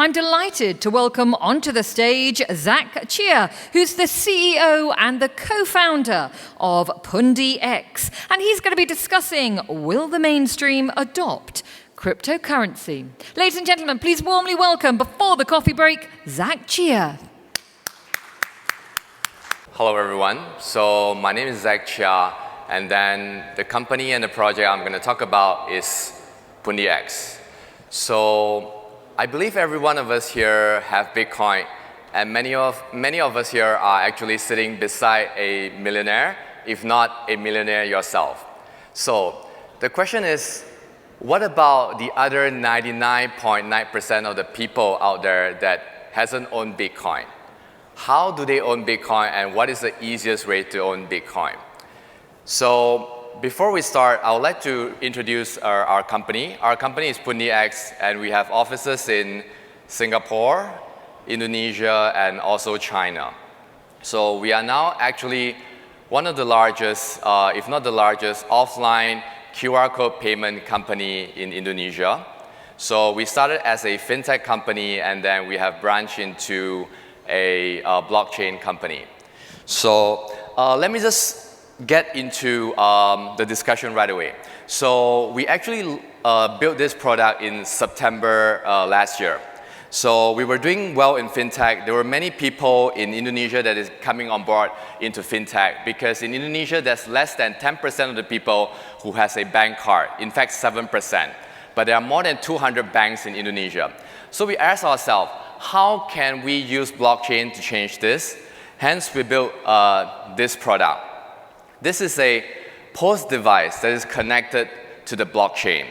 I'm delighted to welcome onto the stage Zac Cheah, who's the CEO and the co-founder of Pundi X. And he's going to be discussing, will the mainstream adopt cryptocurrency? Ladies and gentlemen, please warmly welcome, before the coffee break, Zac Cheah. Hello everyone. So my name is Zac Cheah, and then the company and the project I'm going to talk about is Pundi X. So I believe every one of us here have Bitcoin, and many of us here are actually sitting beside a millionaire, if not a millionaire yourself. So the question is, what about the other 99.9% of the people out there that hasn't owned Bitcoin? How do they own Bitcoin, and what is the easiest way to own Bitcoin? So before we start, I would like to introduce our company. Our company is Pundi X, and we have offices in Singapore, Indonesia, and also China. So we are now actually one of the largest, if not the largest, offline QR code payment company in Indonesia. So we started as a fintech company, and then we have branched into a blockchain company. So let me just get into the discussion right away. So we actually built this product in September last year. So we were doing well in fintech. There were many people in Indonesia that is coming on board into fintech, because in Indonesia there's less than 10% of the people who has a bank card. In fact, 7%. But there are more than 200 banks in Indonesia. So we asked ourselves, how can we use blockchain to change this? Hence, we built this product. This is a POS device that is connected to the blockchain.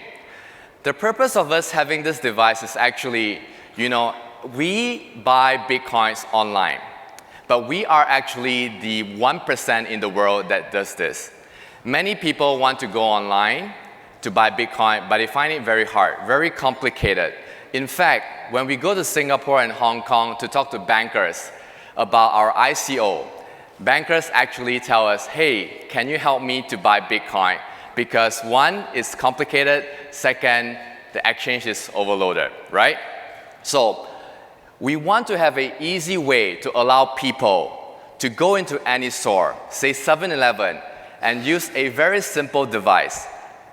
The purpose of us having this device is actually, we buy Bitcoins online, but we are actually the 1% in the world that does this. Many people want to go online to buy Bitcoin, but they find it very hard, very complicated. In fact, when we go to Singapore and Hong Kong to talk to bankers about our ICO, bankers actually tell us, hey, can you help me to buy Bitcoin? Because one, it's complicated. Second, the exchange is overloaded, right? So we want to have an easy way to allow people to go into any store, say 7-Eleven, and use a very simple device,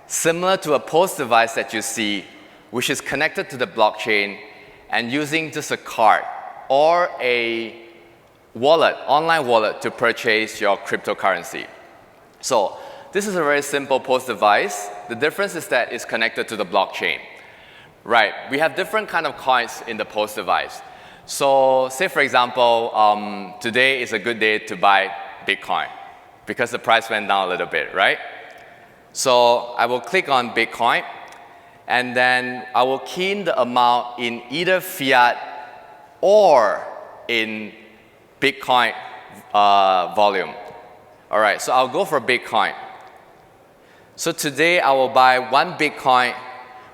similar to a POS device that you see, which is connected to the blockchain, and using just a card or a wallet, online wallet, to purchase your cryptocurrency. So this is a very simple POS device. The difference is that it's connected to the blockchain. Right, we have different kind of coins in the POS device. So say for example, today is a good day to buy Bitcoin because the price went down a little bit, right? So I will click on Bitcoin, and then I will key in the amount in either fiat or in Bitcoin volume. All right, so I'll go for Bitcoin. So today I will buy 1 Bitcoin,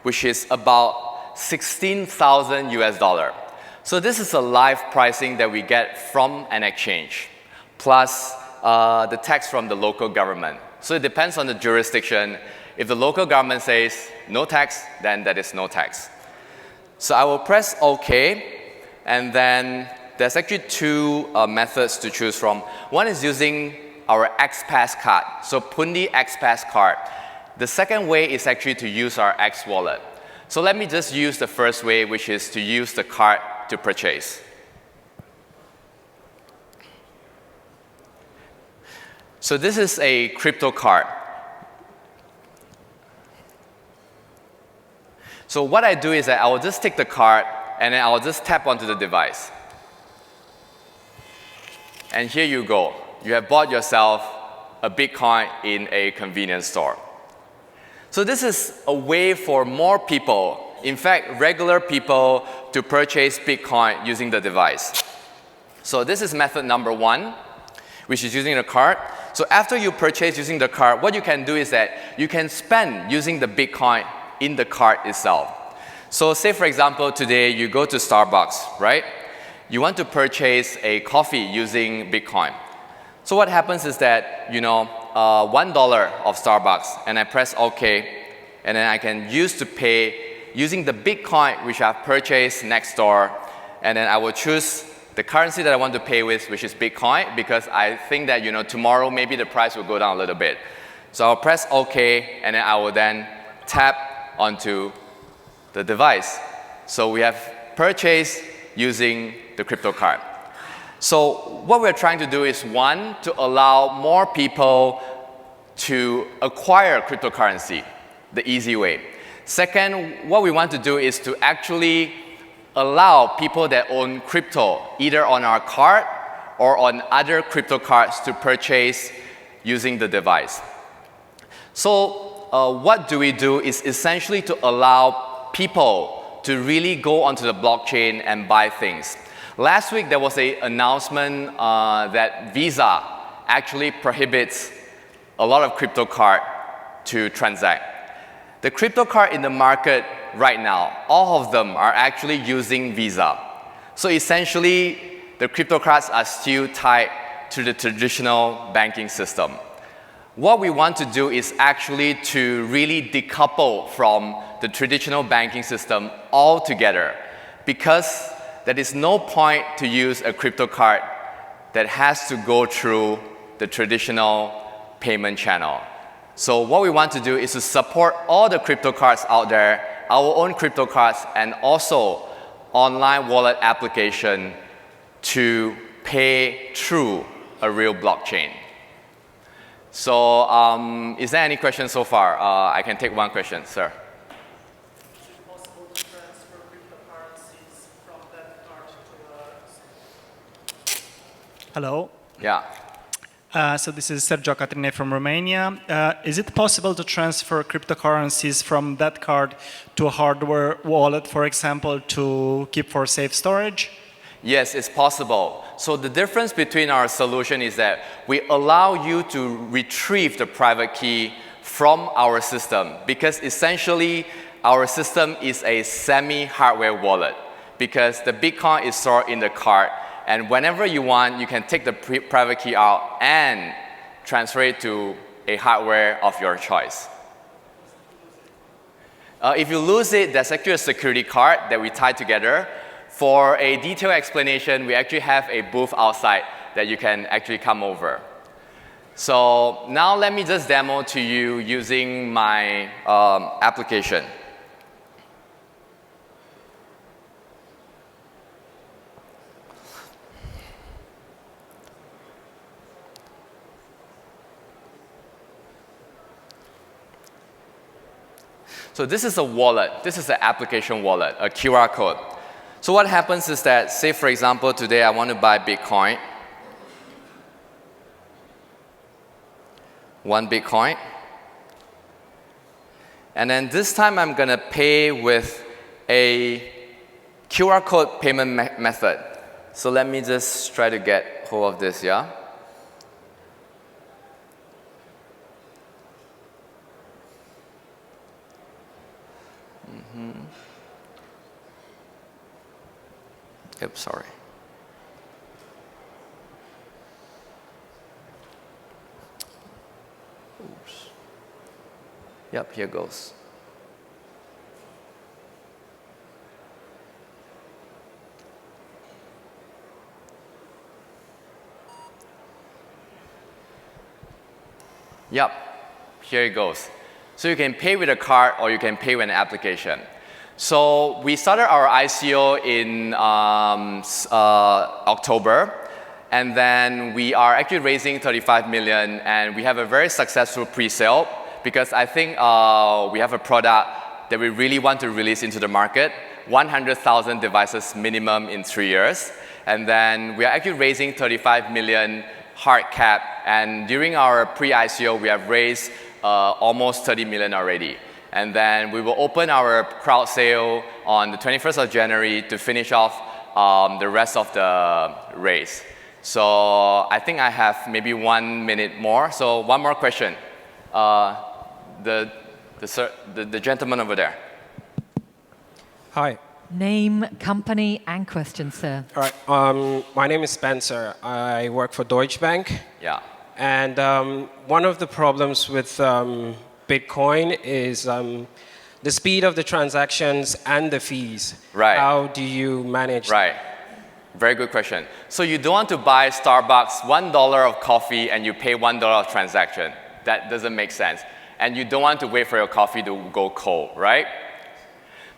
which is about 16,000 US dollar. So this is a live pricing that we get from an exchange, plus the tax from the local government. So it depends on the jurisdiction. If the local government says no tax, then that is no tax. So I will press OK, and then there's actually two methods to choose from. One is using our XPass card, so Pundi XPass card. The second way is actually to use our X wallet. So let me just use the first way, which is to use the card to purchase. So this is a crypto card. So what I do is that I will just take the card, and then I will just tap onto the device. And here you go. You have bought yourself a Bitcoin in a convenience store. So this is a way for more people, in fact, regular people, to purchase Bitcoin using the device. So this is method number one, which is using the card. So after you purchase using the card, what you can do is that you can spend using the Bitcoin in the card itself. So say, for example, today you go to Starbucks, right? You want to purchase a coffee using Bitcoin. So what happens is that, $1 of Starbucks, and I press OK, and then I can use to pay using the Bitcoin which I've purchased next door, and then I will choose the currency that I want to pay with, which is Bitcoin, because I think that tomorrow maybe the price will go down a little bit. So I'll press OK, and then I will then tap onto the device. So we have purchased using the crypto card. So what we're trying to do is, one, to allow more people to acquire cryptocurrency the easy way. Second, what we want to do is to actually allow people that own crypto, either on our card or on other crypto cards, to purchase using the device. So what do we do is essentially to allow people to really go onto the blockchain and buy things. Last week, there was an announcement that Visa actually prohibits a lot of crypto card to transact. The crypto card in the market right now, all of them are actually using Visa. So essentially, the crypto cards are still tied to the traditional banking system. What we want to do is actually to really decouple from the traditional banking system altogether, because there is no point to use a crypto card that has to go through the traditional payment channel. So what we want to do is to support all the crypto cards out there, our own crypto cards, and also online wallet application to pay through a real blockchain. So is there any questions so far? I can take one question, sir. Is it possible to transfer cryptocurrencies from that card to a... Hello. Yeah. So this is Sergio Catrine from Romania. Is it possible to transfer cryptocurrencies from that card to a hardware wallet, for example, to keep for safe storage? Yes, it's possible. So the difference between our solution is that we allow you to retrieve the private key from our system, because essentially our system is a semi-hardware wallet, because the Bitcoin is stored in the card. And whenever you want, you can take the private key out and transfer it to a hardware of your choice. If you lose it, there's actually a security card that we tie together. For a detailed explanation, we actually have a booth outside that you can actually come over. So now let me just demo to you using my application. So this is a wallet. This is an application wallet, a QR code. So what happens is that, say for example, today I want to buy Bitcoin. 1 Bitcoin. And then this time I'm going to pay with a QR code payment method. So let me just try to get hold of this, yeah? Oops, sorry. Oops. Yep, here goes. Yep, here it goes. So you can pay with a card or you can pay with an application. So we started our ICO in October, and then we are actually raising 35 million, and we have a very successful pre-sale, because I think we have a product that we really want to release into the market, 100,000 devices minimum in 3 years. And then we are actually raising 35 million hard cap, and during our pre-ICO, we have raised almost 30 million already. And then we will open our crowd sale on the 21st of January to finish off the rest of the race. So I think I have maybe 1 minute more. So one more question. The gentleman over there. Hi. Name, company, and question, sir. All right. My name is Spencer. I work for Deutsche Bank. Yeah. And one of the problems with Bitcoin is the speed of the transactions and the fees. Right. How do you manage? Right. Very good question. So you don't want to buy Starbucks $1 of coffee and you pay $1 of transaction. That doesn't make sense. And you don't want to wait for your coffee to go cold, right?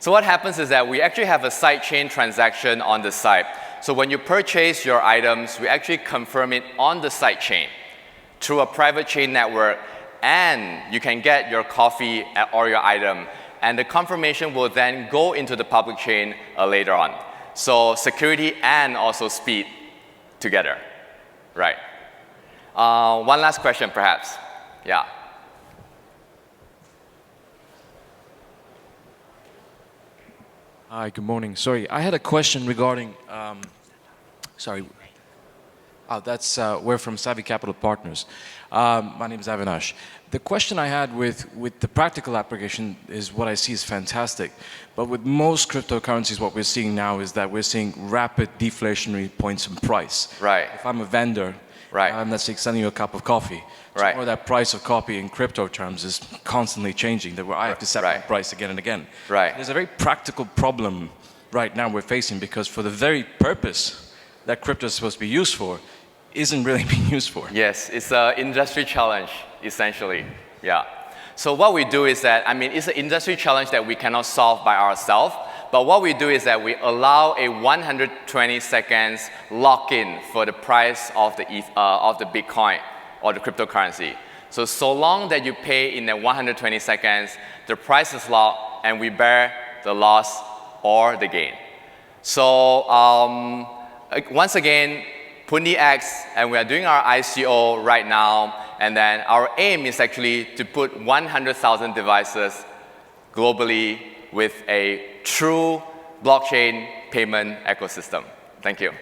So what happens is that we actually have a sidechain transaction on the site. So when you purchase your items, we actually confirm it on the sidechain through a private chain network, and you can get your coffee or your item. And the confirmation will then go into the public chain later on. So security and also speed together, right? One last question, perhaps. Yeah. Hi, good morning. Sorry, I had a question regarding, we're from Savvy Capital Partners. My name is Avinash. The question I had with the practical application is what I see is fantastic. But with most cryptocurrencies, what we're seeing now is that we're seeing rapid deflationary points in price. Right. If I'm a vendor, right. I'm let's say selling you a cup of coffee. Right. Or that price of coffee in crypto terms is constantly changing, that I have to set right. the price again and again. Right. There's a very practical problem right now we're facing, because for the very purpose that crypto is supposed to be used for, isn't really being used for. Yes, it's an industry challenge, essentially. Yeah. So what we do is that, it's an industry challenge that we cannot solve by ourselves, but what we do is that we allow a 120 seconds lock-in for the price of the Bitcoin or the cryptocurrency. So long that you pay in the 120 seconds, the price is locked and we bear the loss or the gain. So once again, Pundi X, and we are doing our ICO right now, and then our aim is actually to put 100,000 devices globally with a true blockchain payment ecosystem. Thank you.